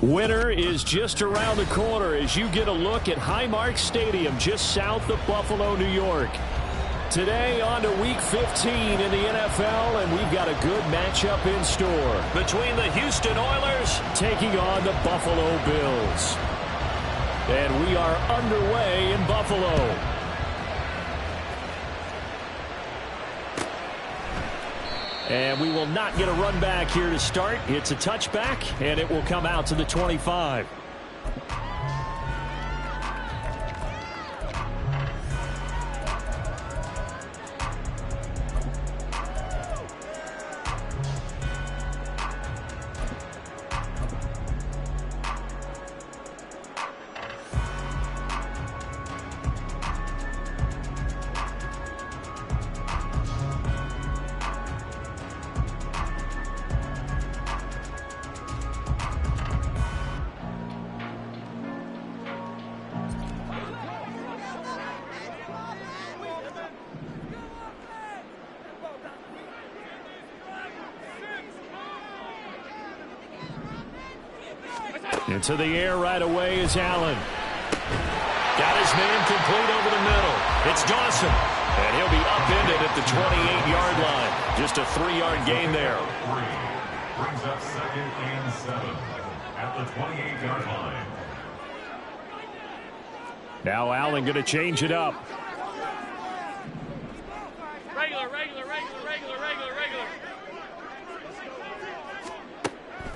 Winter is just around the corner as you get a look at Highmark Stadium just south of Buffalo, New York. Today on to Week 15 in the NFL, and we've got a good matchup in store between the Houston Oilers taking on the Buffalo Bills. And we are underway in Buffalo. And we will not get a run back here to start. It's a touchback, and it will come out to the 25. Into the air right away is Allen. Got his man complete over the middle. It's Dawson. And he'll be upended at the 28-yard line. Just a 3-yard gain there. Brings up 2nd and 7 at the 28-yard line. Now Allen going to change it up. Regular.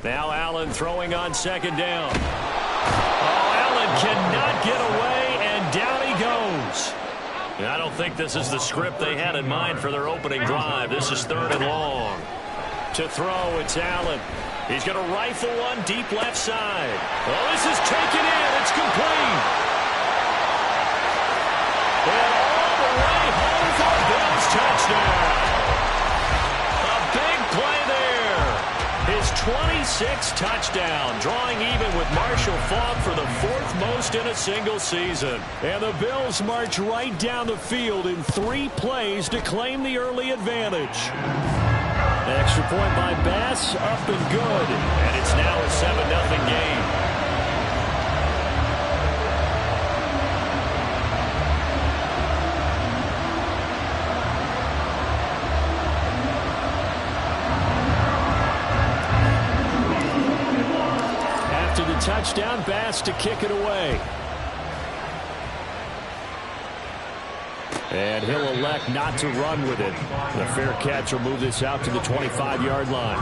Now Allen throwing on 2nd down. Oh, Allen cannot get away, and down he goes. I don't think this is the script they had in mind for their opening drive. This is 3rd and long. To throw, it's Allen. He's going to rifle one deep left side. Oh, this is taken in. It's complete. And all the way home for a Bills touchdown. A big play there. His 26th touchdown, drawing even with Marshall Faulk for the 4th most in a single season. And the Bills march right down the field in 3 plays to claim the early advantage. Extra point by Bass, up and good. And it's now a 7-0 game. Touchdown, Bass to kick it away. And he'll elect not to run with it. The fair catch will move this out to the 25-yard line.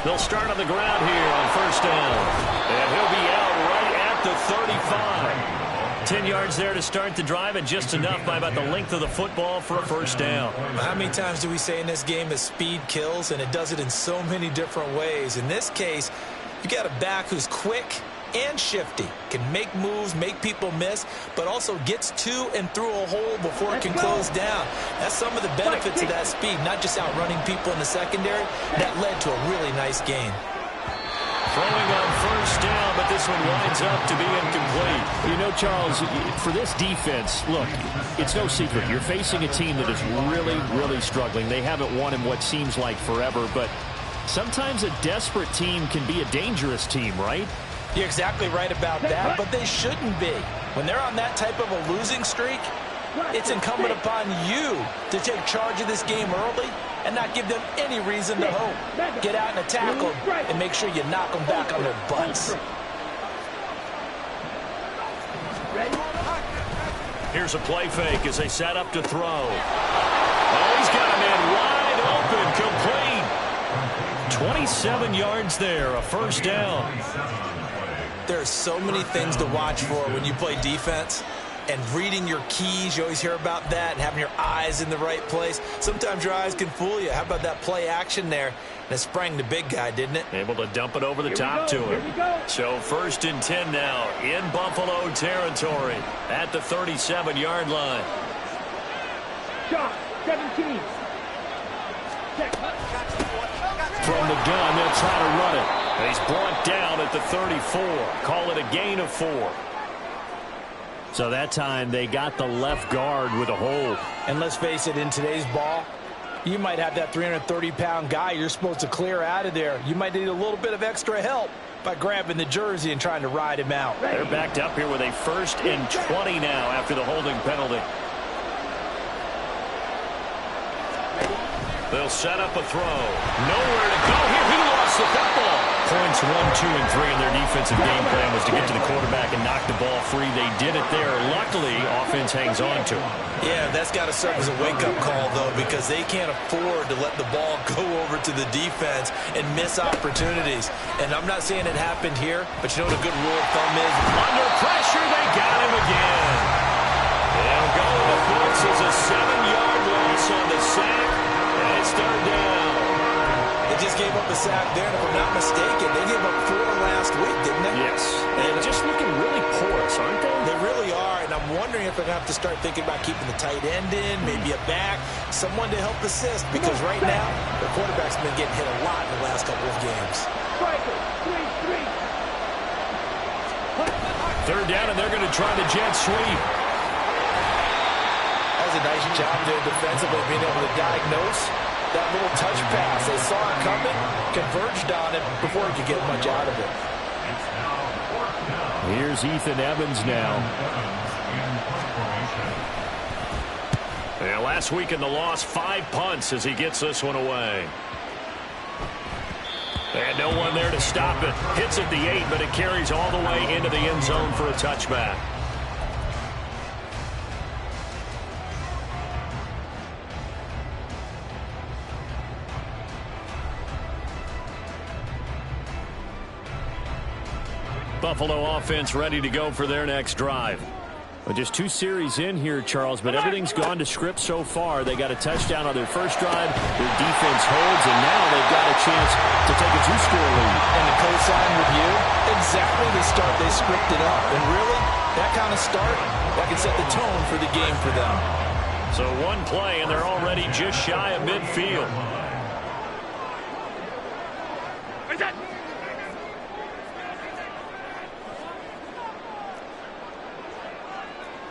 They'll start on the ground here on 1st down. And he'll be out right at the 35. 10 yards there to start the drive, and just enough by about the length of the football for a 1st down. How many times do we say in this game that speed kills, and it does it in so many different ways? In this case, you got a back who's quick and shifty, can make moves, make people miss, but also gets to and through a hole before it can close down. That's some of the benefits of that speed, not just outrunning people in the secondary. That led to a really nice gain. Throwing on 1st down, but this one winds up to be incomplete. You know, Charles, for this defense, look, it's no secret. You're facing a team that is really, really struggling. They haven't won in what seems like forever, but sometimes a desperate team can be a dangerous team, right? You're exactly right about that, but they shouldn't be. When they're on that type of a losing streak, it's incumbent upon you to take charge of this game early and not give them any reason to hope. Get out and attack them and make sure you knock them back on their butts. Here's a play fake as they set up to throw. Oh, he's got a man wide open, complete. 27 yards there, a 1st down. There are so many things to watch for when you play defense. And reading your keys, you always hear about that, and having your eyes in the right place. Sometimes your eyes can fool you. How about that play action there? That sprang the big guy, didn't it? Able to dump it over the top to him. So 1st and 10 now in Buffalo territory at the 37-yard line. Shot, 17. From the gun, they'll try to run it. And he's brought down at the 34. Call it a gain of 4. So that time they got the left guard with a hold. And let's face it, in today's ball, you might have that 330-pound guy you're supposed to clear out of there. You might need a little bit of extra help by grabbing the jersey and trying to ride him out. They're backed up here with a 1st and 20 now after the holding penalty. They'll set up a throw. Nowhere to go here. He lost the football. Points 1, 2, and 3 in their defensive game plan was to get to the quarterback and knock the ball free. They did it there. Luckily, offense hangs on to it. Yeah, that's got to serve as a wake-up call, though, because they can't afford to let the ball go over to the defense and miss opportunities. And I'm not saying it happened here, but you know what a good rule of thumb is? Under pressure, they got him again. They'll go to the books as a 7-yard loss on the sack, and it's 3rd down. They just gave up a sack there, and if I'm not mistaken, they gave up 4 last week, didn't they? Yes. And just looking really porous, aren't they? They really are, and I'm wondering if they're going to have to start thinking about keeping the tight end in, maybe a back, someone to help assist, because right now, the quarterback's been getting hit a lot in the last couple of games. 3rd down, and they're going to try the jet sweep. That was a nice job there defensively, being able to diagnose that little touch pass. They saw it coming, converged on it before he could get much out of it. Here's Ethan Evans now. Yeah, last week in the loss, 5 punts as he gets this one away. And no one there to stop it. Hits at the 8, but it carries all the way into the end zone for a touchback. Buffalo offense ready to go for their next drive. Well, just 2 series in here, Charles, but everything's gone to script so far. They got a touchdown on their first drive. Their defense holds, and now they've got a chance to take a 2-score lead. And the co-sign with you, exactly the start they scripted up. And really, that kind of start, that can set the tone for the game for them. So 1 play, and they're already just shy of midfield.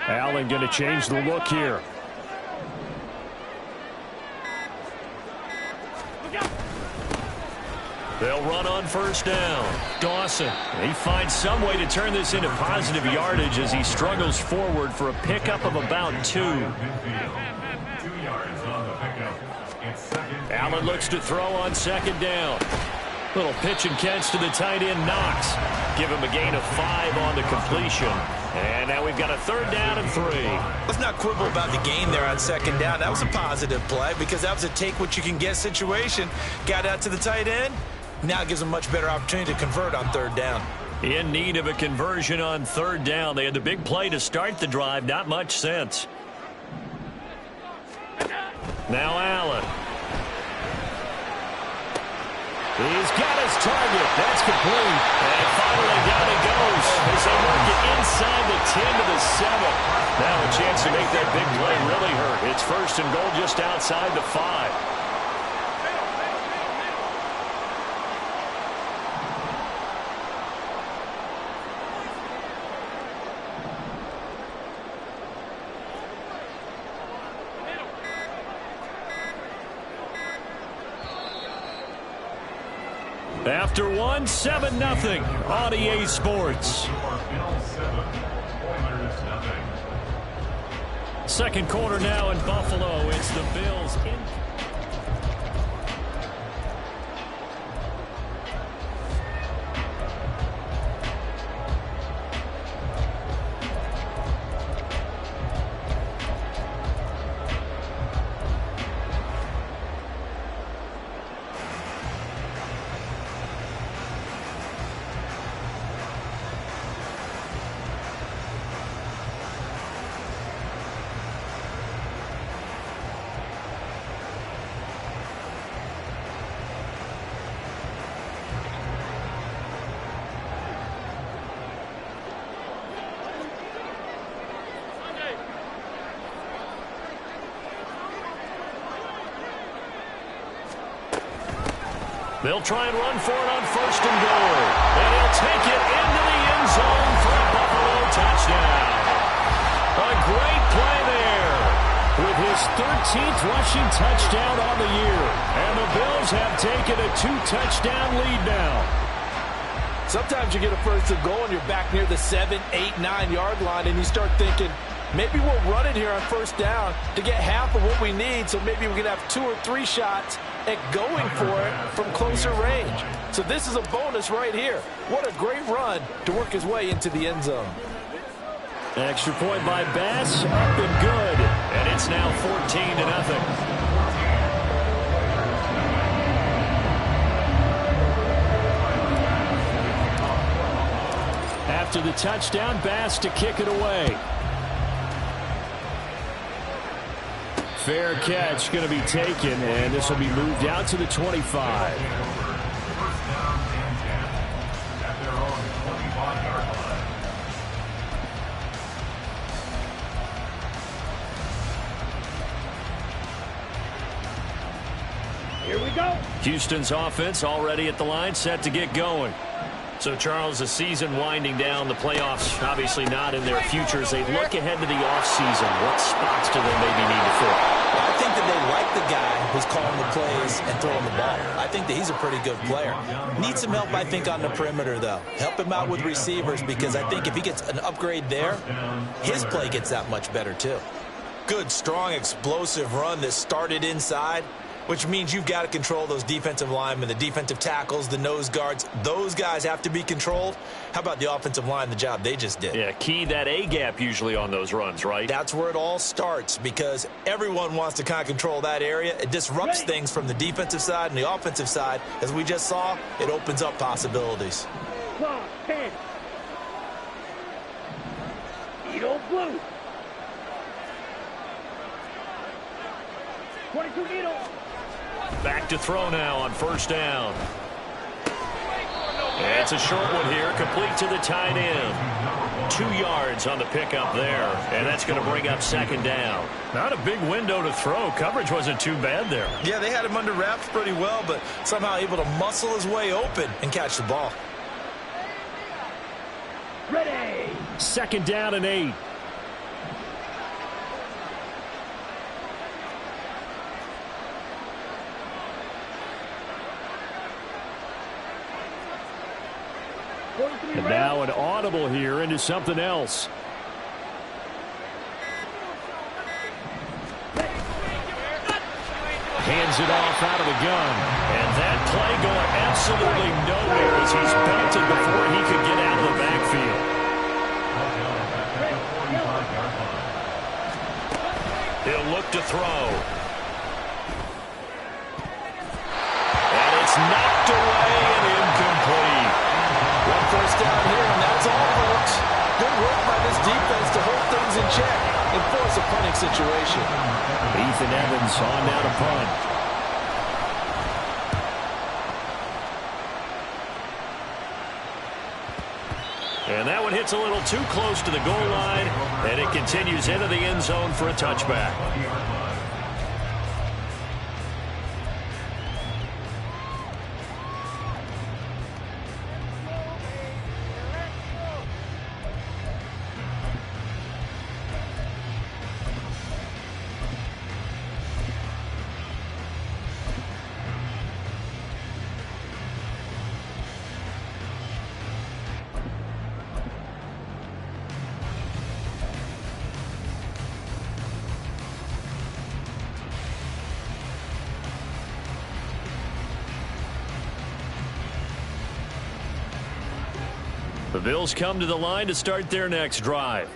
Allen going to change the look here. They'll run on 1st down. Dawson, he finds some way to turn this into positive yardage as he struggles forward for a pickup of about 2. 2 yards on the pickup. It's 2nd. Allen looks to throw on 2nd down. Little pitch and catch to the tight end, Knox. Give him a gain of 5 on the completion. And now we've got a 3rd down and 3. Let's not quibble about the gain there on 2nd down. That was a positive play because that was a take-what-you-can-get situation. Got out to the tight end. Now it gives them a much better opportunity to convert on 3rd down. In need of a conversion on 3rd down. They had the big play to start the drive. Not much sense. Now Allen. He's got his target. That's complete. And finally down it goes as they work it inside the 10 to the 7. Now a chance to make that big play really hurt. It's 1st and goal just outside the 5. After 1, 7-0 on EA Sports. Second quarter now in Buffalo. It's the Bills in. They'll try and run for it on 1st and goal. And he'll take it into the end zone for a Buffalo touchdown. A great play there with his 13th rushing touchdown on the year. And the Bills have taken a 2-touchdown lead now. Sometimes you get a 1st and goal and you're back near the 7, 8, 9-yard line, and you start thinking, maybe we'll run it here on 1st down to get half of what we need, so maybe we can have 2 or 3 shots at going for it from closer range. So this is a bonus right here. What a great run to work his way into the end zone. Extra point by Bass, up and good. And it's now 14-0. After the touchdown, Bass to kick it away. Fair catch going to be taken, and this will be moved out to the 25. First down and 10 at their own 25-yard line. Here we go. Houston's offense already at the line, set to get going. So, Charles, the season winding down, the playoffs obviously not in their future. As they look ahead to the offseason, what spots do they maybe need to fill? I think that they like the guy who's calling the plays and throwing the ball. I think that he's a pretty good player. Needs some help, I think, on the perimeter, though. Help him out with receivers, because I think if he gets an upgrade there, his play gets that much better, too. Good, strong, explosive run that started inside, which means you've got to control those defensive linemen, the defensive tackles, the nose guards. Those guys have to be controlled. How about the offensive line, the job they just did? Yeah, key that A-gap usually on those runs, right? That's where it all starts, because everyone wants to kind of control that area. It disrupts things from the defensive side and the offensive side. As we just saw, it opens up possibilities. Clock, 10. Edo blue. 22 Edo. Back to throw now on 1st down. And it's a short one here, complete to the tight end. 2 yards on the pickup there, and that's going to bring up 2nd down. Not a big window to throw. Coverage wasn't too bad there. Yeah, they had him under wraps pretty well, but somehow able to muscle his way open and catch the ball. Ready. 2nd down and 8. And now an audible here into something else. Hands it off out of the gun. And that play going absolutely nowhere as he's belted before he could get out of the backfield. He'll look to throw. And it's knocked away and incomplete. 1st down here, and that's all, folks. Good work by this defense to hold things in check and force a punting situation. Ethan Evans on now to punt. And that one hits a little too close to the goal line, and it continues into the end zone for a touchback. The Bills come to the line to start their next drive.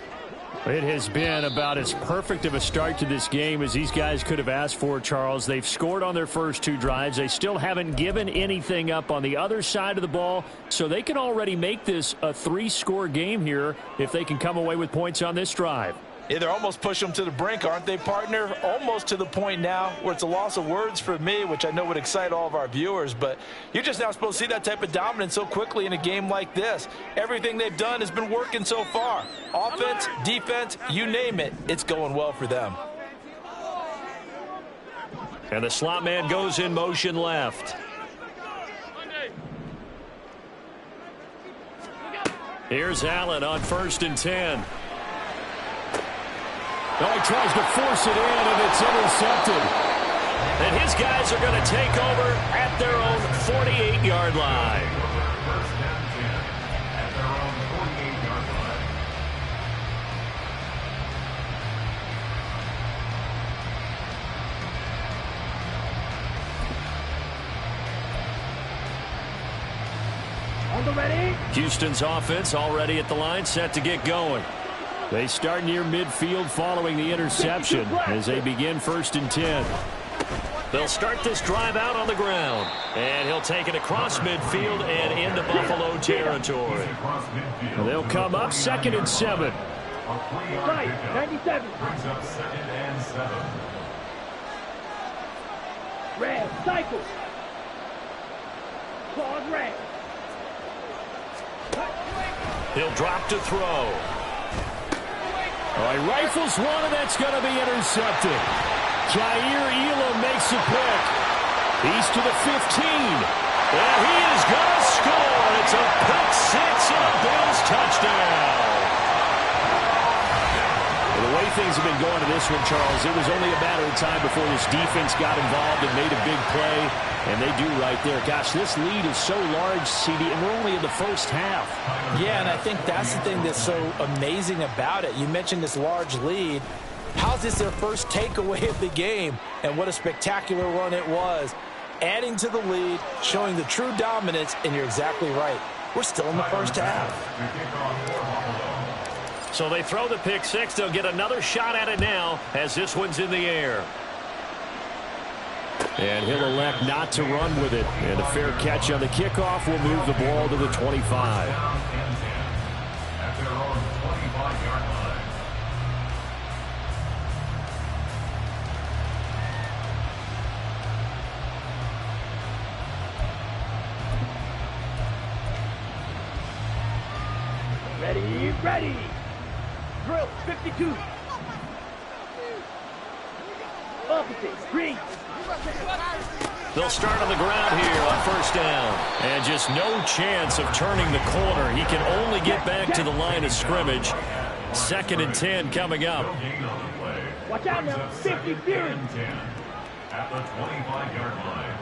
It has been about as perfect of a start to this game as these guys could have asked for, Charles. They've scored on their first 2 drives. They still haven't given anything up on the other side of the ball, so they can already make this a 3-score game here if they can come away with points on this drive. Yeah, they're almost pushing them to the brink, aren't they, partner? Almost to the point now where it's a loss of words for me, which I know would excite all of our viewers, but you're just now supposed to see that type of dominance so quickly in a game like this. Everything they've done has been working so far. Offense, defense, you name it, it's going well for them. And the slot man goes in motion left. Here's Allen on 1st and 10. Oh, he tries to force it in, and it's intercepted. And his guys are going to take over at their own 48-yard line. First down 10 at their own 48-yard line. On the ready. Houston's offense already at the line, set to get going. They start near midfield following the interception as they begin 1st and 10. They'll start this drive out on the ground. And he'll take it across midfield and into Buffalo territory. They'll come up 2nd and 7. Right, 97. Brings up 2nd and 7. Red, cycle. Claude red. He'll drop to throw. All right, rifles one, and that's going to be intercepted. Jair Elam makes a pick. He's to the 15. And he is going to score. It's a pick six and a Bills touchdown. Well, the way things have been going to this one, Charles, it was only a matter of time before this defense got involved and made a big play. And they do right there. Gosh, this lead is so large, CD, and we're only in the first half. Yeah, and I think that's the thing that's so amazing about it. You mentioned this large lead. How's this their first takeaway of the game? And what a spectacular run it was. Adding to the lead, showing the true dominance, and you're exactly right. We're still in the first half. So they throw the pick six. They'll get another shot at it now as this one's in the air. And he'll elect not to run with it. And a fair catch on the kickoff will move the ball to the 25. At their own 25-yard line. Ready, ready. Drill, 52. Opposite, green. They'll start on the ground here on 1st down. And just no chance of turning the corner. He can only get back to the line of scrimmage. 2nd and 10 coming up. Watch out now, 50 Fury. At the 25-yard line.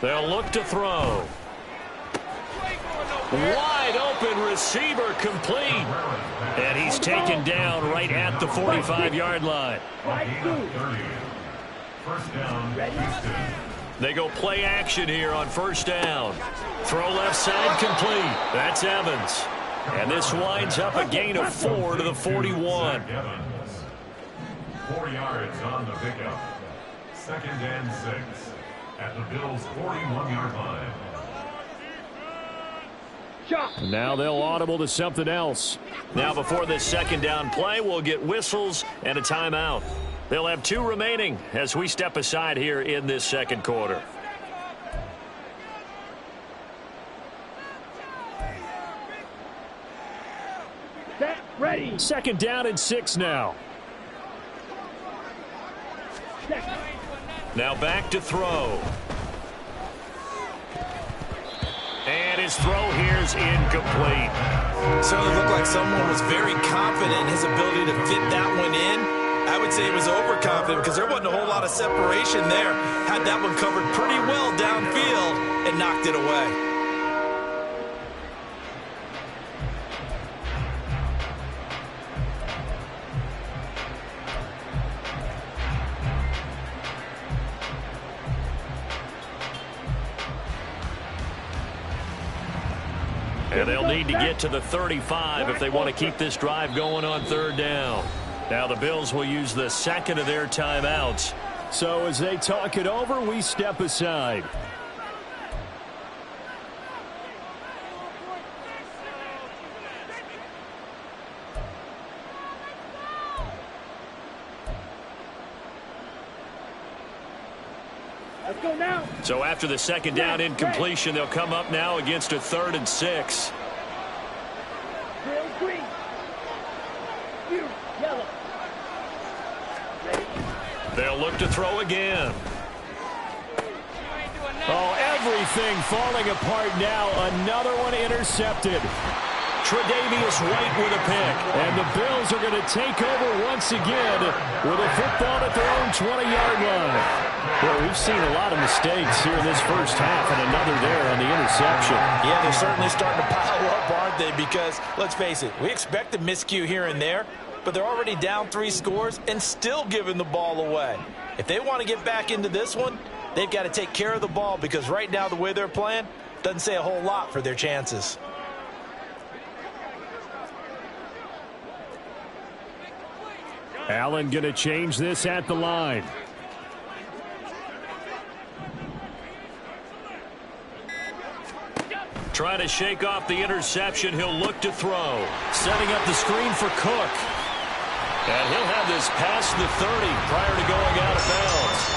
They'll look to throw. Wide open receiver complete. And he's taken down right at the 45-yard line. First down, Houston. They go play action here on 1st down. Throw left side complete. That's Evans. And this winds up a gain of 4 to the 41. 4 yards on the pickup. 2nd and 6 at the Bills' 41-yard line. And now they'll audible to something else. Now before this 2nd down play, we'll get whistles and a timeout. They'll have 2 remaining as we step aside here in this 2nd quarter. Set, ready. 2nd down and 6 now. Second. Now back to throw. And his throw here's incomplete. Certainly looked like someone was very confident in his ability to fit that one in. I would say he was overconfident because there wasn't a whole lot of separation there. Had that one covered pretty well downfield and knocked it away. And they'll need to get to the 35 if they want to keep this drive going on 3rd down. Now the Bills will use the 2nd of their timeouts. So as they talk it over, we step aside. Let's go now. So after the 2nd down incompletion, they'll come up now against a 3rd and 6. Drill, green. Fury, yellow. Ready. They'll look to throw again. Oh, Everything falling apart now. Another one intercepted. Tre'Davious White with a pick. And the Bills are going to take over once again with a football at their own 20-yard line. Well, we've seen a lot of mistakes here in this first half, and another there on the interception. Yeah, they're certainly starting to pile up, aren't they? Because, let's face it, we expect a miscue here and there, but they're already down 3 scores and still giving the ball away. If they want to get back into this one, they've got to take care of the ball, because right now the way they're playing doesn't say a whole lot for their chances. Allen going to change this at the line. Trying to shake off the interception. He'll look to throw. Setting up the screen for Cook. And he'll have this past the 30 prior to going out of bounds.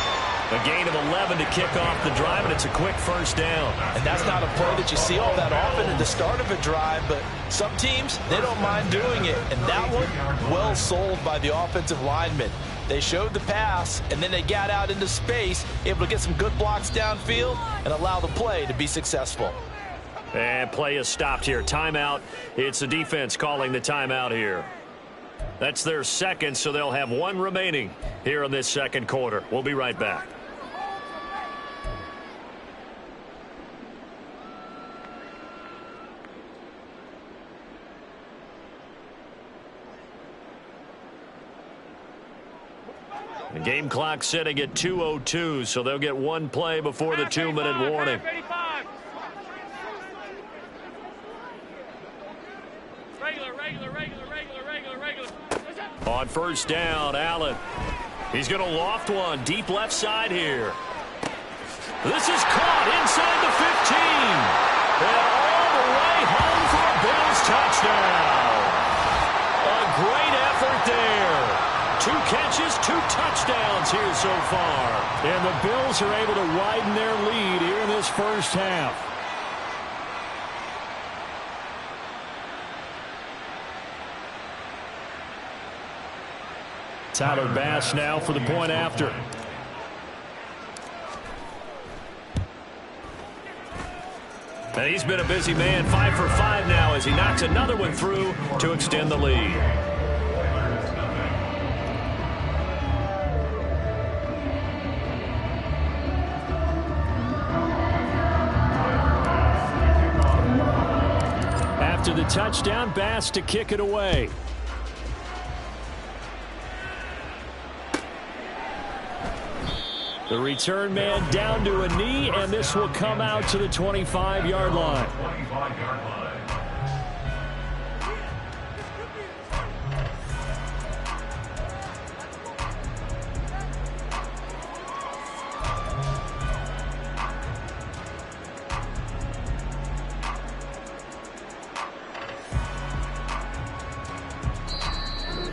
A gain of 11 to kick off the drive, and it's a quick first down. And that's not a play that you see all that often at the start of a drive, but some teams, they don't mind doing it. And that one, well sold by the offensive lineman. They showed the pass, and then they got out into space, able to get some good blocks downfield and allow the play to be successful. And play is stopped here. Timeout. It's the defense calling the timeout here. That's their second, so they'll have one remaining here in this second quarter. We'll be right back. The game clock sitting at 2:02, so they'll get one play before the 2-minute warning. On first down, Allen. He's going to loft one deep left side here. This is caught inside the 15. And all the way home for a Bills touchdown. A great effort there. 2 catches, 2 touchdowns here so far. And the Bills are able to widen their lead here in this first half. Tyler Bass now for the point after. And he's been a busy man, 5 for 5 now as he knocks another one through to extend the lead. After the touchdown, Bass to kick it away. The return man down to a knee, and this will come out to the 25-yard line.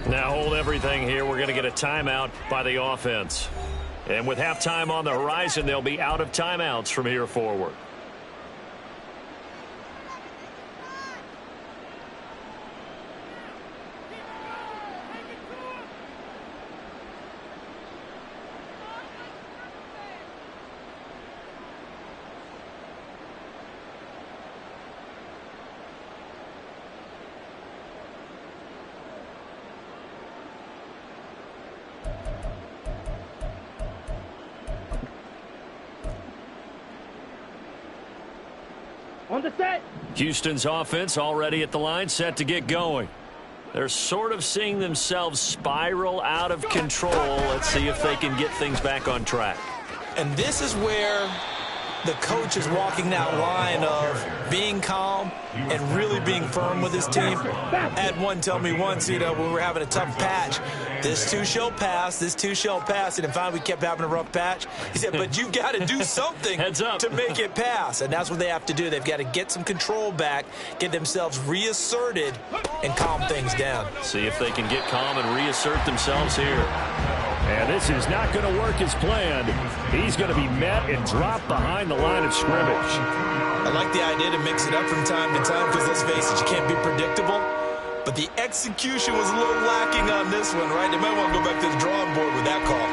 Now hold everything here. We're going to get a timeout by the offense. And with halftime on the horizon, they'll be out of timeouts from here forward. On the set. Houston's offense already at the line, set to get going. They're sort of seeing themselves spiral out of control. Let's see if they can get things back on track. And this is where the coach is walking that line of being calm and really being firm with his team. I had one tell me once, when we were having a tough patch, this too shall pass, this too shall pass. And finally we kept having a rough patch. He said, but you got to do something to make it pass. And that's what they have to do. They've got to get some control back, get themselves reasserted, and calm things down. See if they can get calm and reassert themselves here. And this is not going to work as planned. He's going to be met and dropped behind the line of scrimmage. I like the idea to mix it up from time to time because, let's face it, you can't be predictable. But the execution was a little lacking on this one, right? They might want to go back to the drawing board with that call.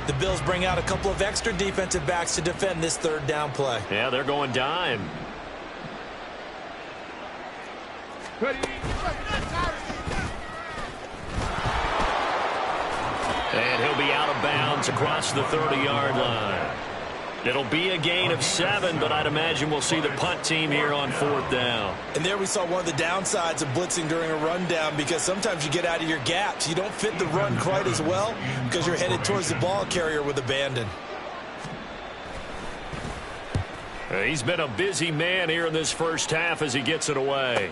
The Bills bring out a couple of extra defensive backs to defend this third down play. Yeah, they're going dime. And he'll be out of bounds across the 30-yard line. It'll be a gain of 7, but I'd imagine we'll see the punt team here on 4th down. And there we saw one of the downsides of blitzing during a rundown, because sometimes you get out of your gaps. You don't fit the run quite as well because you're headed towards the ball carrier with abandon. He's been a busy man here in this first half as he gets it away.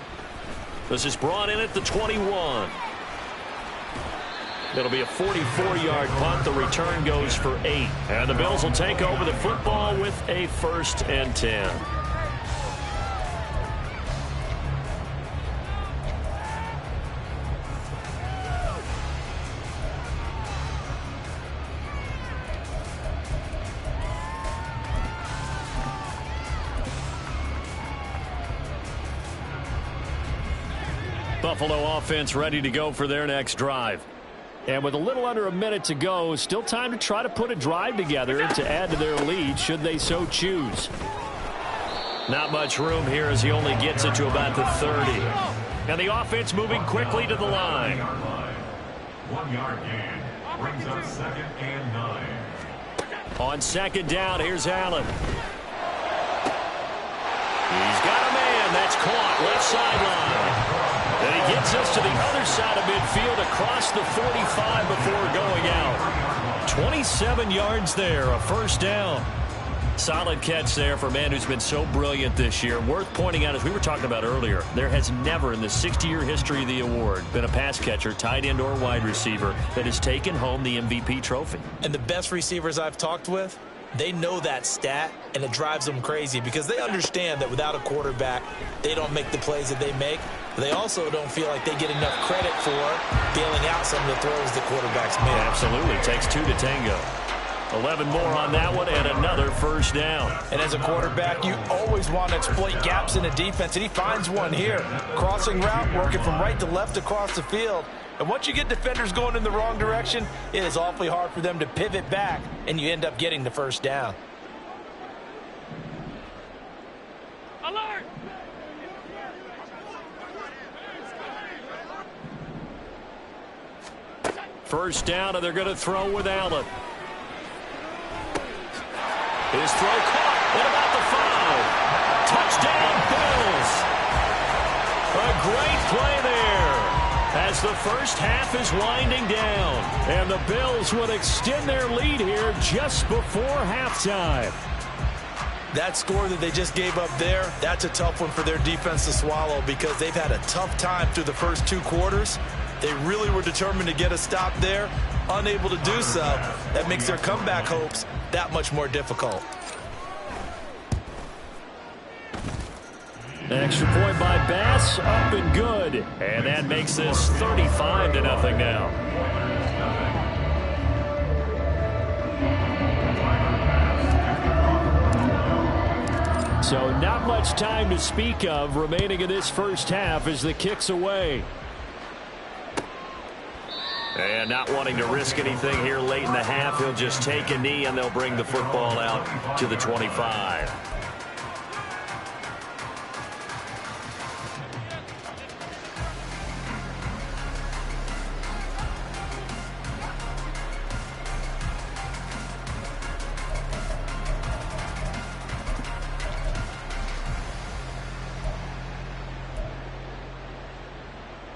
This is brought in at the 21. It'll be a 44-yard punt. The return goes for 8. And the Bills will take over the football with a 1st and 10. Buffalo offense ready to go for their next drive. And with a little under a minute to go, still time to try to put a drive together to add to their lead should they so choose. Not much room here as he only gets it to about the 30. And the offense moving quickly to the line. 1 yard gain brings up 2nd and 9. On 2nd down, here's Allen. He's got a man. That's caught left sideline. And he gets us to the other side of midfield across the 45 before going out. 27 yards there, a 1st down. Solid catch there for a man who's been so brilliant this year. Worth pointing out, as we were talking about earlier, there has never in the 60-year history of the award been a pass catcher, tight end, or wide receiver that has taken home the MVP trophy. And the best receivers I've talked with, they know that stat, and it drives them crazy because they understand that without a quarterback, they don't make the plays that they make. They also don't feel like they get enough credit for bailing out some of the throws the quarterbacks make. Absolutely. Takes 2 to tango. 11 more on that one and another 1st down. And as a quarterback, you always want to exploit gaps in a defense, and he finds one here. Crossing route, working from right to left across the field. And once you get defenders going in the wrong direction, it is awfully hard for them to pivot back, and you end up getting the 1st down. Alert! First down, and they're going to throw with Allen. His throw caught at about the 5. Touchdown, Bills. A great play there as the first half is winding down. And the Bills would extend their lead here just before halftime. That score that they just gave up there, that's a tough one for their defense to swallow because they've had a tough time through the first 2 quarters. They really were determined to get a stop there, unable to do so. That makes their comeback hopes that much more difficult. An extra point by Bass, up and good. And that makes this 35-0 now. So not much time to speak of remaining in this first half as the kick's away. And not wanting to risk anything here late in the half, he'll just take a knee and they'll bring the football out to the 25.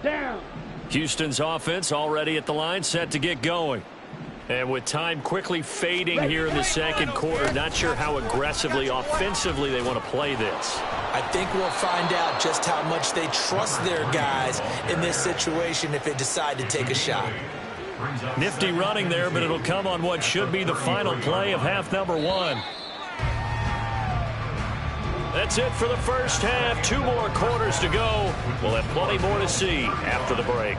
Down. Houston's offense already at the line, set to get going. And with time quickly fading here in the second quarter, not sure how aggressively, offensively they want to play this. I think we'll find out just how much they trust their guys in this situation if they decide to take a shot. Nifty running there, but it'll come on what should be the final play of half number 1. That's it for the first half. 2 more quarters to go. We'll have plenty more to see after the break.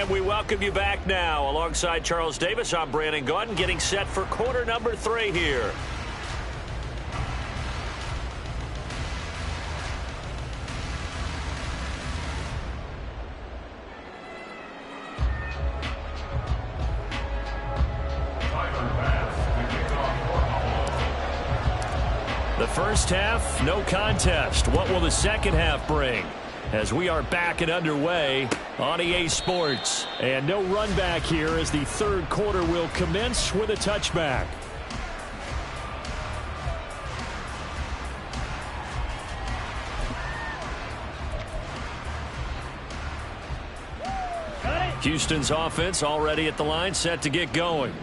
And we welcome you back now. Alongside Charles Davis, I'm Brandon Gaudin, getting set for quarter number 3 here. The first half, no contest. What will the second half bring? As we are back and underway on EA Sports. And no run back here as the third quarter will commence with a touchback. Houston's offense already at the line, set to get going.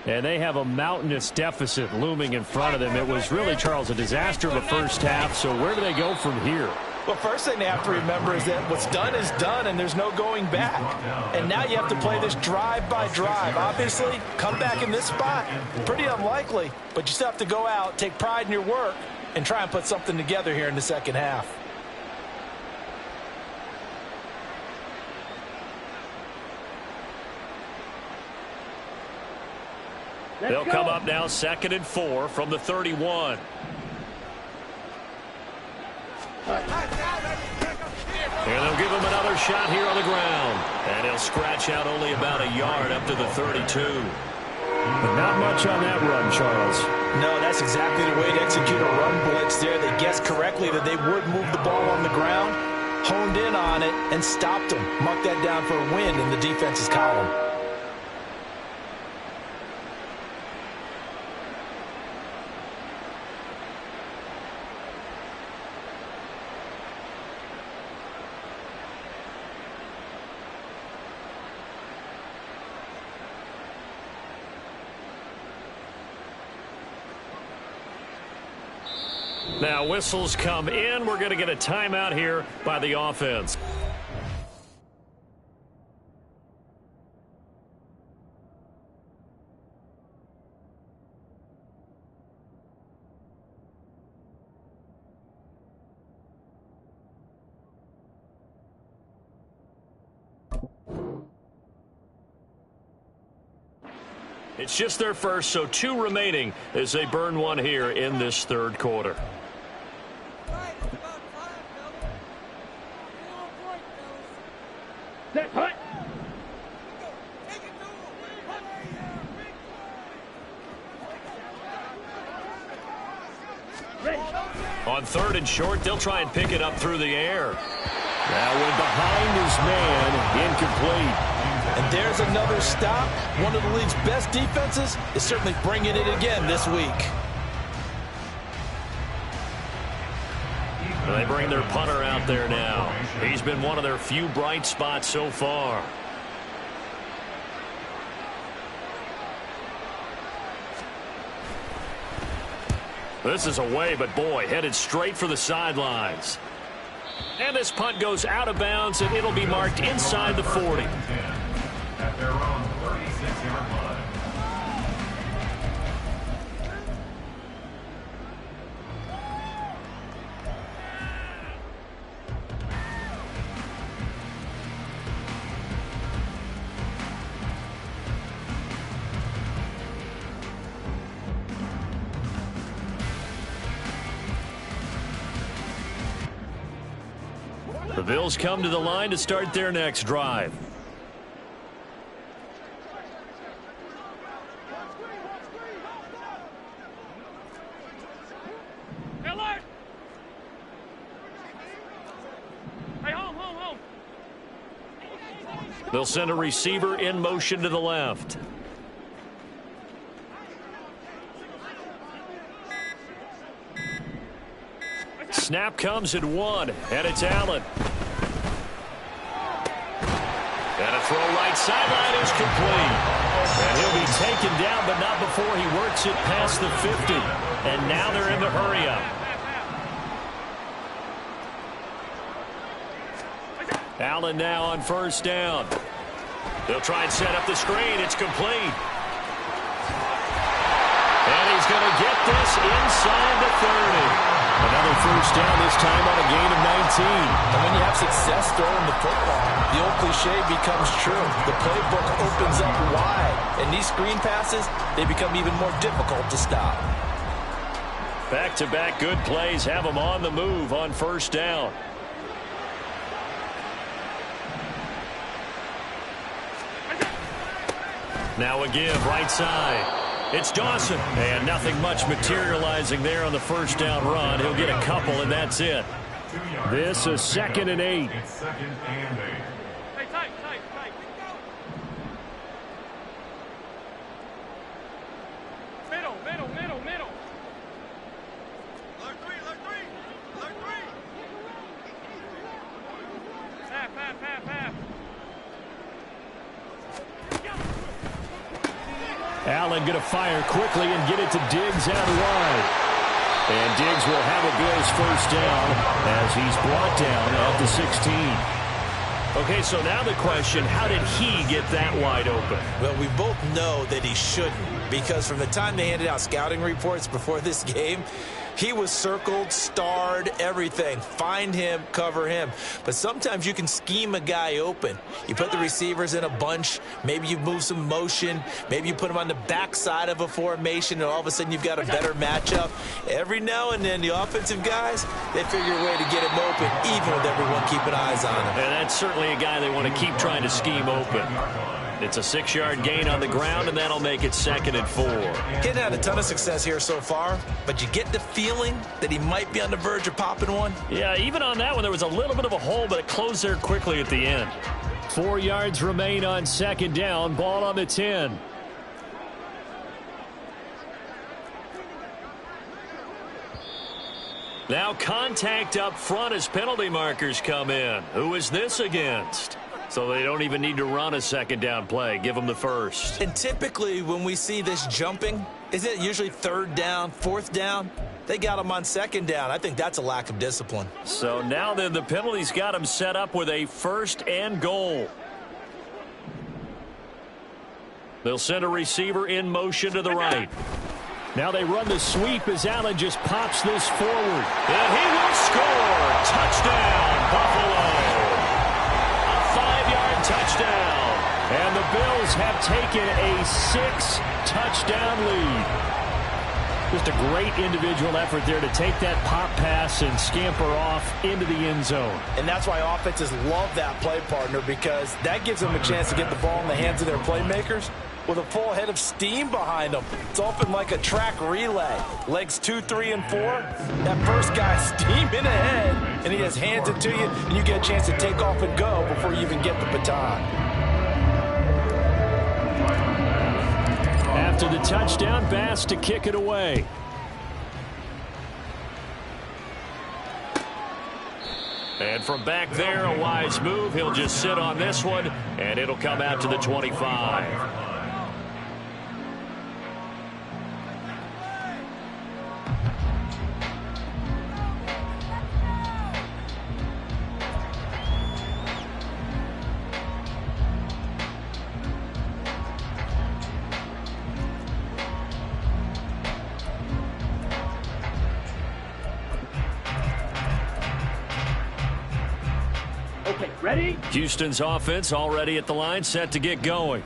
And they have a mountainous deficit looming in front of them. It was really, Charles, a disaster of a first half. So where do they go from here? Well, first thing they have to remember is that what's done is done, and there's no going back. And now you have to play this drive by drive. Obviously, come back in this spot, pretty unlikely, but you still have to go out, take pride in your work, and try and put something together here in the second half. They'll come up now 2nd and 4 from the 31. And they'll give him another shot here on the ground. And he'll scratch out only about a yard up to the 32. But not much on that run, Charles. No, that's exactly the way to execute a run blitz there. They guessed correctly that they would move the ball on the ground, honed in on it, and stopped them. Mark that down for a win in the defense's column. Now whistles come in. We're going to get a timeout here by the offense. It's just their first, so 2 remaining as they burn one here in this third quarter. On 3rd and short, they'll try and pick it up through the air. That one behind his man, incomplete. And there's another stop. One of the league's best defenses is certainly bringing it again this week. They bring their punter out there now. He's been one of their few bright spots so far. This is away, but boy, headed straight for the sidelines. And this punt goes out of bounds, and it'll be marked inside the 40. At their own 36-yard line. The Bills come to the line to start their next drive. Alert! Hey, home. They'll send a receiver in motion to the left. Snap comes at 1, and it's Allen. And a throw right sideline is complete. And he'll be taken down, but not before he works it past the 50. And now they're in the hurry-up. Allen now on 1st down. They'll try and set up the screen. It's complete. And he's going to get this inside the 30. Another first down, this time on a gain of 19. And when you have success throwing the football, the old cliche becomes true. The playbook opens up wide. And these screen passes, they become even more difficult to stop. Back-to-back good plays have them on the move on first down. Now a give right side. It's Dawson. And nothing much materializing there on the first down run. He'll get a couple, and that's it. This is 2nd and 8. It's 2nd and 8. Hey, tight. Middle. Alert three. Half. Allen going to fire quickly and get it to Diggs out wide. And Diggs will have a Bills first down as he's brought down at the 16. Okay, so now the question, how did he get that wide open? Well, we both know that he shouldn't, because from the time they handed out scouting reports before this game, he was circled, starred, everything. Find him, cover him. But sometimes you can scheme a guy open. You put the receivers in a bunch. Maybe you move some motion. Maybe you put them on the backside of a formation, and all of a sudden you've got a better matchup. Every now and then, the offensive guys, they figure a way to get him open, even with everyone keeping eyes on him. And that's certainly a guy they want to keep trying to scheme open. It's a 6-yard gain on the ground, and that'll make it 2nd and 4. Hadn't had a ton of success here so far, but you get the feeling that he might be on the verge of popping one. Yeah, even on that one, there was a little bit of a hole, but it closed there quickly at the end. 4 yards remain on 2nd down. Ball on the 10. Now contact up front as penalty markers come in. Who is this against? So they don't even need to run a 2nd down play. Give them the first. And typically when we see this jumping, isn't it usually 3rd down, 4th down? They got him on 2nd down. I think that's a lack of discipline. So now then the penalties got him set up with a 1st and goal. They'll send a receiver in motion to the right. Now they run the sweep as Allen just pops this forward. And he will score. Touchdown, Buffalo. Touchdown. And the Bills have taken a 6-touchdown lead. Just a great individual effort there to take that pop pass and scamper off into the end zone. And that's why offenses love that play partner, because that gives them a chance to get the ball in the hands of their playmakers with a full head of steam behind them. It's often like a track relay. Legs 2, 3, and 4. That first guy steaming ahead, and he just hands it to you, and you get a chance to take off and go before you even get the baton. After the touchdown, Bass to kick it away. And from back there, a wise move. He'll just sit on this one, and it'll come out to the 25. Ready? Houston's offense already at the line, set to get going.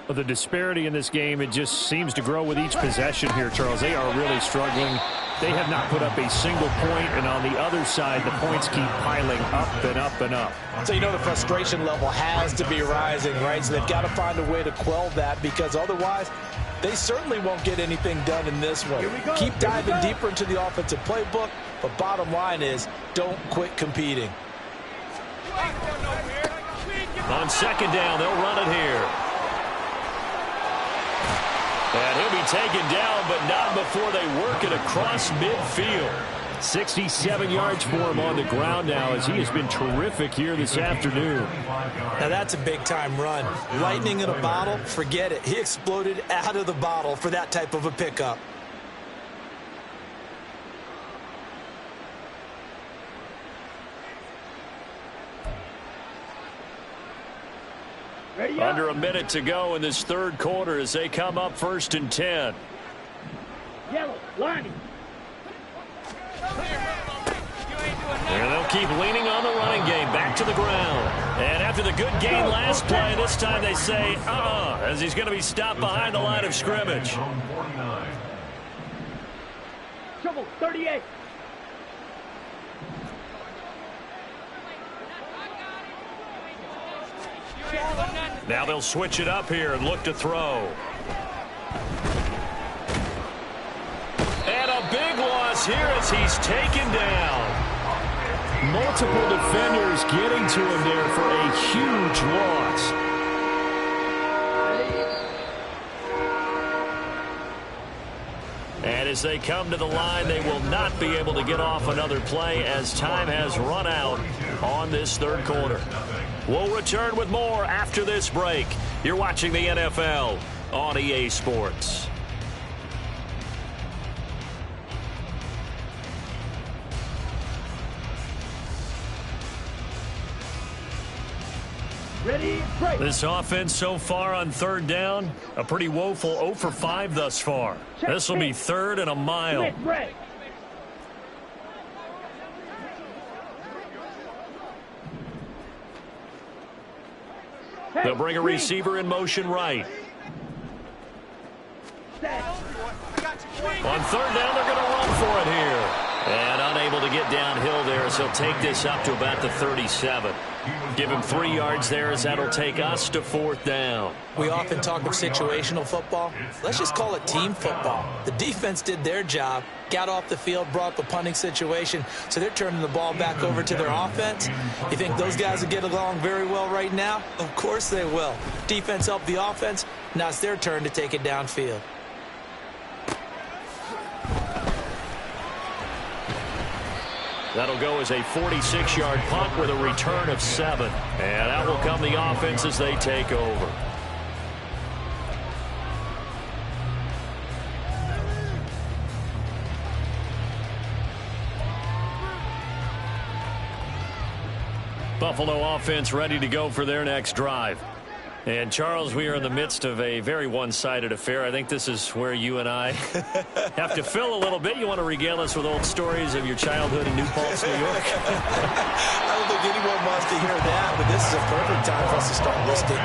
But the disparity in this game, it just seems to grow with each possession here, Charles. They are really struggling. They have not put up a single point, and on the other side, the points keep piling up and up and up. So you know the frustration level has to be rising, right? So they've got to find a way to quell that, because otherwise they certainly won't get anything done in this one. Keep diving deeper into the offensive playbook, but bottom line is don't quit competing. On 2nd down, they'll run it here. And he'll be taken down, but not before they work it across midfield. 67 yards for him on the ground now, as he has been terrific here this afternoon. Now that's a big-time run. Lightning in a bottle, forget it. He exploded out of the bottle for that type of a pickup. Under a minute to go in this 3rd quarter as they come up 1st and 10. Yellow, lining. And they'll keep leaning on the running game. Back to the ground. And after the good game last play, this time they say, as he's going to be stopped behind the line of scrimmage. Trouble, 38. Now they'll switch it up here and look to throw. And a big loss here as he's taken down. Multiple defenders getting to him there for a huge loss. And as they come to the line, they will not be able to get off another play as time has run out on this third quarter. We'll return with more after this break. You're watching the NFL on EA Sports. Ready, break. This offense so far on third down, a pretty woeful 0 for 5 thus far. This will be 3rd and a mile. Split, break. They'll bring a receiver in motion right. On third down, they're going to run for it here. And unable to get downhill there as he'll take this up to about the 37. Give him 3 yards there as that'll take us to 4th down. We often talk of situational football. Let's just call it team football. The defense did their job, got off the field, brought the punting situation, so they're turning the ball back over to their offense. You think those guys will get along very well right now? Of course they will. Defense helped the offense. Now it's their turn to take it downfield. That'll go as a 46-yard punt with a return of 7. And out will come the offense as they take over. Buffalo offense ready to go for their next drive. And, Charles, we are in the midst of a very one-sided affair. I think this is where you and I have to fill a little bit. You want to regale us with old stories of your childhood in New Paltz, New York? I don't think anyone wants to hear that, but this is a perfect time for us to start listing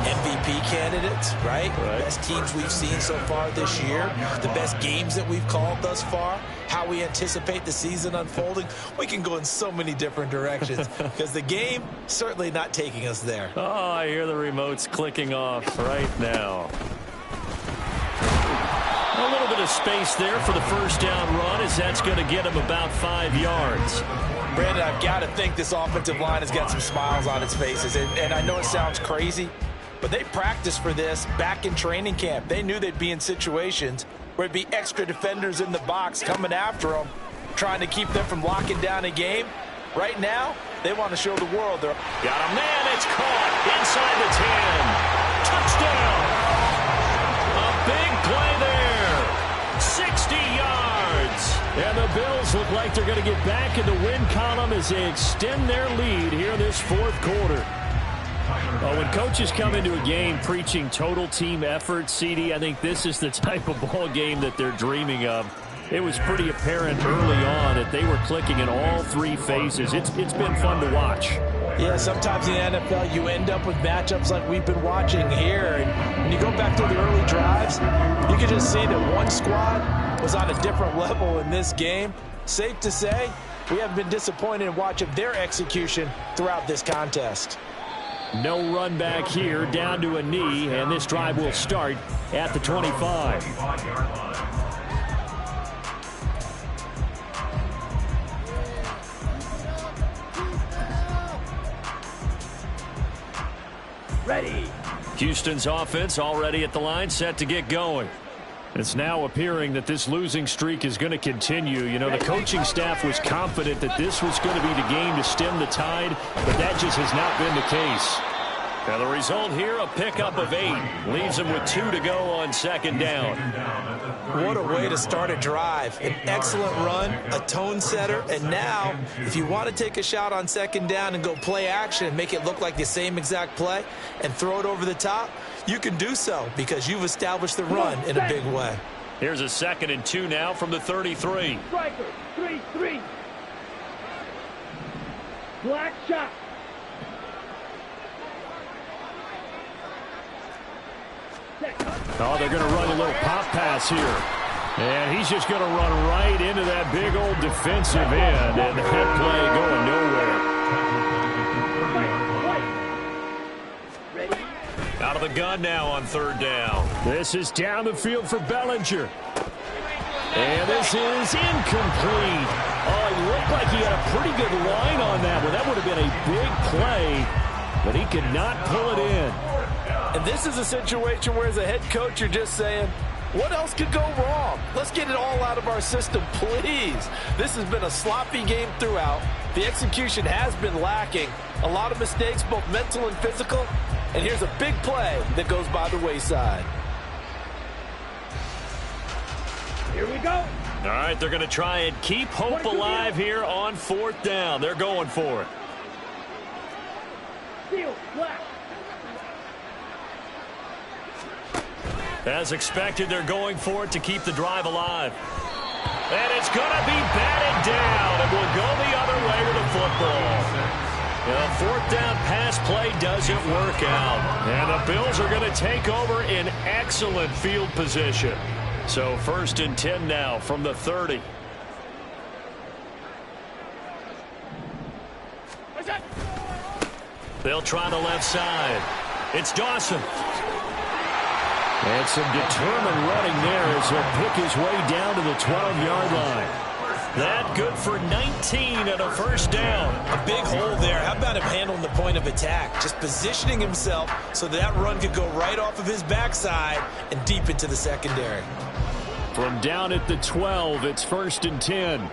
MVP candidates, right? Best teams we've seen so far this year, the best games that we've called thus far, how we anticipate the season unfolding. We can go in so many different directions because the game certainly not taking us there. Oh, I hear the remotes clicking off right now. A little bit of space there for the first down run as that's going to get him about 5 yards. Brandon, I've got to think this offensive line has got some smiles on its faces. And I know it sounds crazy, but they practiced for this back in training camp. They knew they'd be in situations where it'd be extra defenders in the box coming after them, trying to keep them from locking down a game. Right now, they want to show the world they're... Got a man, it's caught inside the 10. Touchdown! A big play there. 60 yards. And the Bills look like they're going to get back in the win column as they extend their lead here in this fourth quarter. When coaches come into a game preaching total team effort, CD, I think this is the type of ball game that they're dreaming of. It was pretty apparent early on that they were clicking in all 3 phases. It's been fun to watch. Yeah, sometimes in the NFL you end up with matchups like we've been watching here. And when you go back to the early drives, you can just see that one squad was on a different level in this game. Safe to say, we haven't been disappointed in watching their execution throughout this contest. No run back here, down to a knee, and this drive will start at the 25. Ready. Houston's offense already at the line, set to get going. It's now appearing that this losing streak is going to continue. You know, the coaching staff was confident that this was going to be the game to stem the tide, but that just has not been the case. Now the result here, a pickup of 8. Leaves them with 2 to go on second down. What a way to start a drive. An excellent run, a tone setter, and now if you want to take a shot on second down and go play action and make it look like the same exact play and throw it over the top, you can do so because you've established the run in a big way. Here's a 2nd and 2 now from the 33. Striker, 3-3. Black shot. Oh, they're going to run a little pop pass here. And he's just going to run right into that big old defensive end. And that play going nowhere. Ready? Out of the gun now on 3rd down. This is down the field for Bellinger. And this is incomplete. Oh, he looked like he had a pretty good line on that one. That would have been a big play, but he could not pull it in. And this is a situation where, as a head coach, you're just saying, what else could go wrong? Let's get it all out of our system, please. This has been a sloppy game throughout. The execution has been lacking. A lot of mistakes, both mental and physical. And here's a big play that goes by the wayside. Here we go. All right, they're going to try and keep hope alive here on 4th down. They're going for it. Seal, black. As expected, they're going for it to keep the drive alive. And it's going to be batted down. It will go the other way with the football. The 4th down pass play doesn't work out. And the Bills are going to take over in excellent field position. So 1st and 10 now from the 30. They'll try the left side. It's Dawson. And some determined running there as he'll pick his way down to the 12-yard line. That good for 19 at a 1st down. A big hole there. How about him handling the point of attack? Just positioning himself so that run could go right off of his backside and deep into the secondary. From down at the 12, it's 1st and 10.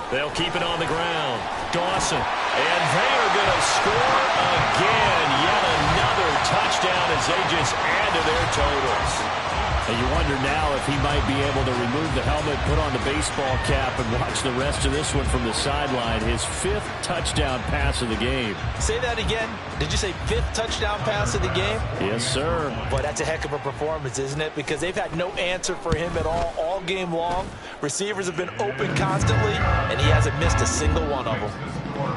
They'll keep it on the ground. Dawson. And they are going to score again. Yet another touchdown as they just add to their totals. And you wonder now if he might be able to remove the helmet, put on the baseball cap, and watch the rest of this one from the sideline. His 5th touchdown pass of the game. Say that again. Did you say 5th touchdown pass of the game? Yes, sir. Boy, that's a heck of a performance, isn't it? Because they've had no answer for him at all game long. Receivers have been open constantly, and he hasn't missed a single one of them.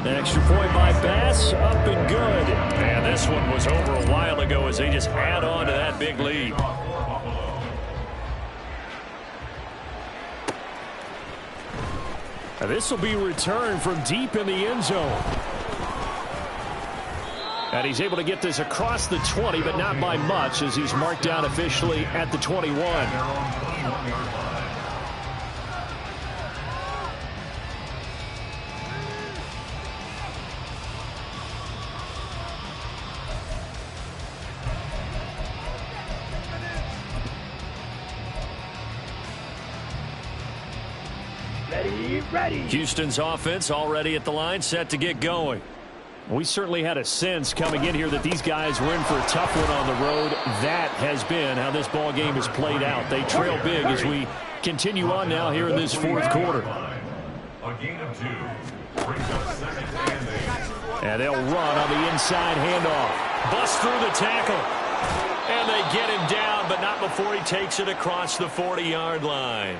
An extra point by Bass, up and good. And this one was over a while ago as they just add on to that big lead. Now this will be returned from deep in the end zone. And he's able to get this across the 20, but not by much, as he's marked down officially at the 21. Ready. Houston's offense already at the line, set to get going. We certainly had a sense coming in here that these guys were in for a tough one on the road. That has been how this ball game has played out. They trail big as we continue on now here in this 4th quarter. A gain of 2 brings up 2nd and 8. And they'll run on the inside handoff. Bust through the tackle. And they get him down, but not before he takes it across the 40-yard line.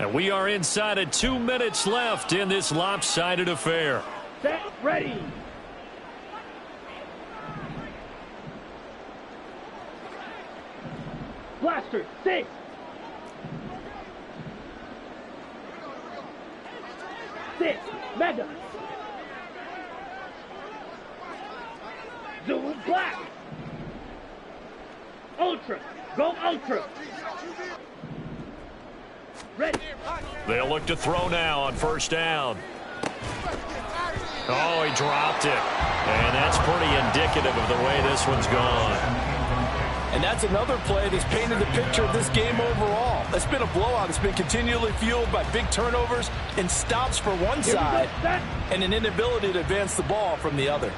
And we are inside of 2 minutes left in this lopsided affair. Set, ready. Blaster, 6. Six, mega. Zulu black. Ultra, go ultra. Ready. They'll look to throw now on 1st down. Oh, he dropped it. And that's pretty indicative of the way this one's gone. And that's another play that's painted the picture of this game overall. It's been a blowout. It's been continually fueled by big turnovers and stops for one side and an inability to advance the ball from the other.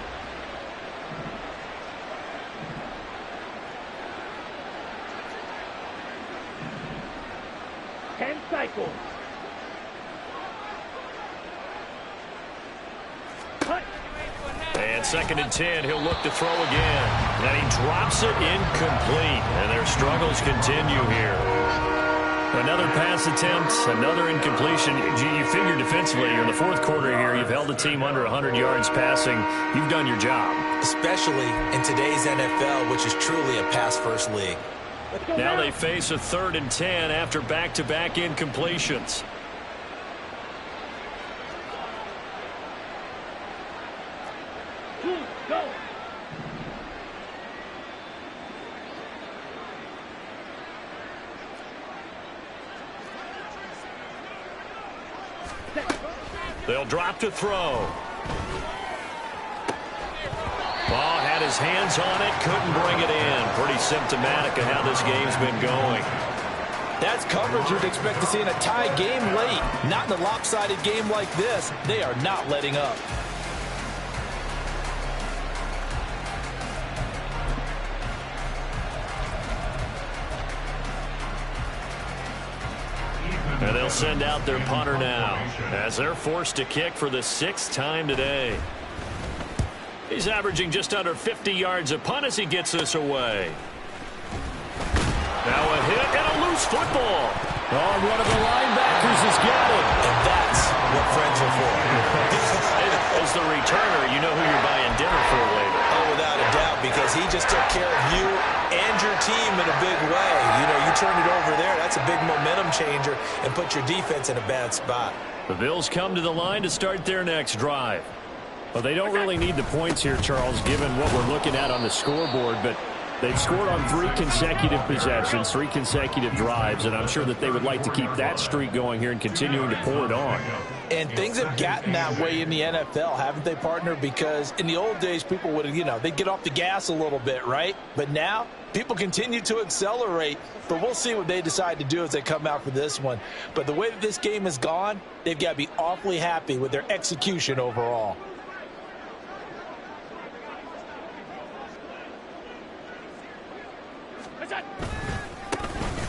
10 cycles. Cut. And 2nd and 10, he'll look to throw again. And he drops it incomplete. And their struggles continue here. Another pass attempt, another incompletion. You figure defensively, you're in the 4th quarter here. You've held the team under 100 yards passing. You've done your job. Especially in today's NFL, which is truly a pass-first league. Now they face a 3rd and 10 after back-to-back incompletions. Go. They'll drop to throw. Ball had his hands on it, couldn't bring it in. Pretty symptomatic of how this game's been going. That's coverage you'd expect to see in a tie game late. Not in a lopsided game like this. They are not letting up. And they'll send out their punter now as they're forced to kick for the 6th time today. He's averaging just under 50 yards a punt as he gets this away. Now a hit and a loose football. Oh, one of the linebackers has got it. And that's what friends are for. As the returner, you know who you're buying dinner for later. Oh, without a doubt, because he just took care of you and your team in a big way. You know, you turn it over there, that's a big momentum changer and put your defense in a bad spot. The Bills come to the line to start their next drive. Well, they don't really need the points here, Charles, given what we're looking at on the scoreboard, but they've scored on 3 consecutive possessions, 3 consecutive drives, and I'm sure that they would like to keep that streak going here and continuing to pull it on. And things have gotten that way in the NFL, haven't they, partner? Because in the old days, people would, they'd get off the gas a little bit, right? But now, people continue to accelerate, but we'll see what they decide to do as they come out for this one. But the way that this game has gone, they've got to be awfully happy with their execution overall.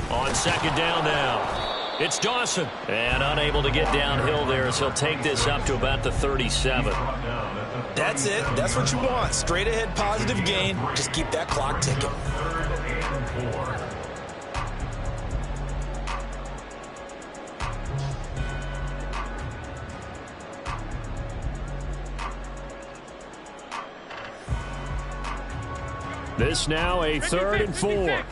On 2nd down now, it's Dawson. And unable to get downhill there as he'll take this up to about the 37. That's it. That's what you want. Straight ahead positive gain. Just keep that clock ticking. 3rd and 4. This now a 3rd and 4.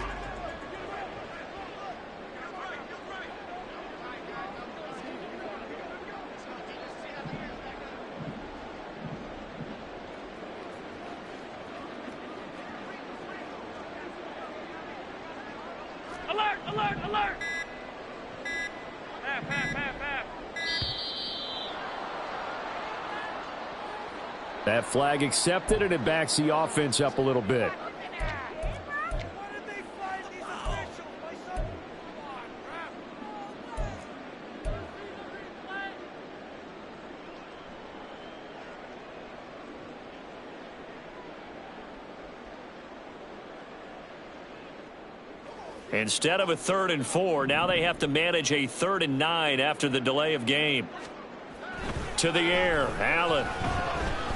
Alert, alert, alert. Half, half, half, half. That flag accepted, and it backs the offense up a little bit. Instead of a 3rd and 4, now they have to manage a 3rd and 9 after the delay of game. To the air, Allen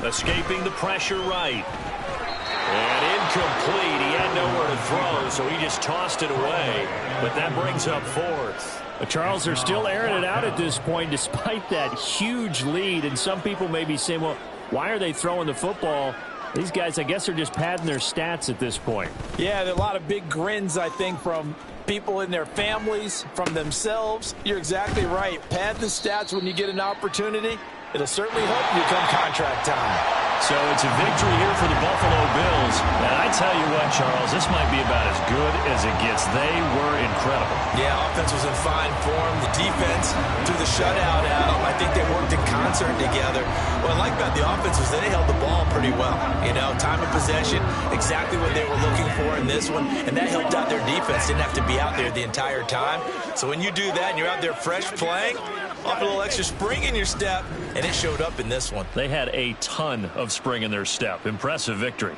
escaping the pressure right. And incomplete. He had nowhere to throw, so he just tossed it away. But that brings up 4th. Charles, they're still airing it out at this point despite that huge lead. And some people may be saying, well, why are they throwing the football? These guys, I guess, are just padding their stats at this point. Yeah, there are a lot of big grins, I think, from people in their families, from themselves. You're exactly right. Pad the stats when you get an opportunity. It'll certainly help you come contract time. So it's a victory here for the Buffalo Bills. And I tell you what, Charles, this might be about as good as it gets. They were incredible. Yeah, offense was in fine form. The defense threw the shutout at them. I think they worked in concert together. What I like about the offense was they held the ball pretty well. Time of possession, exactly what they were looking for in this one. And that helped out their defense. Didn't have to be out there the entire time. So when you do that and you're out there fresh playing, off a little extra spring in your step, and it showed up in this one. They had a ton of spring in their step. Impressive victory.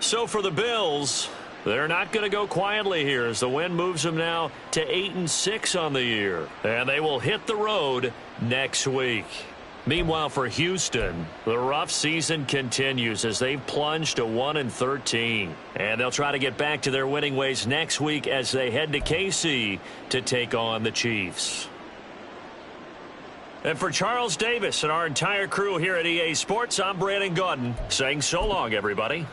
So for the Bills, They're not going to go quietly here as the win moves them now to 8-6 on the year. And they will hit the road next week. Meanwhile, for Houston, the rough season continues as they've plunged to 1-13. And they'll try to get back to their winning ways next week as they head to KC to take on the Chiefs. And for Charles Davis and our entire crew here at EA Sports, I'm Brandon Gaudin saying so long, everybody.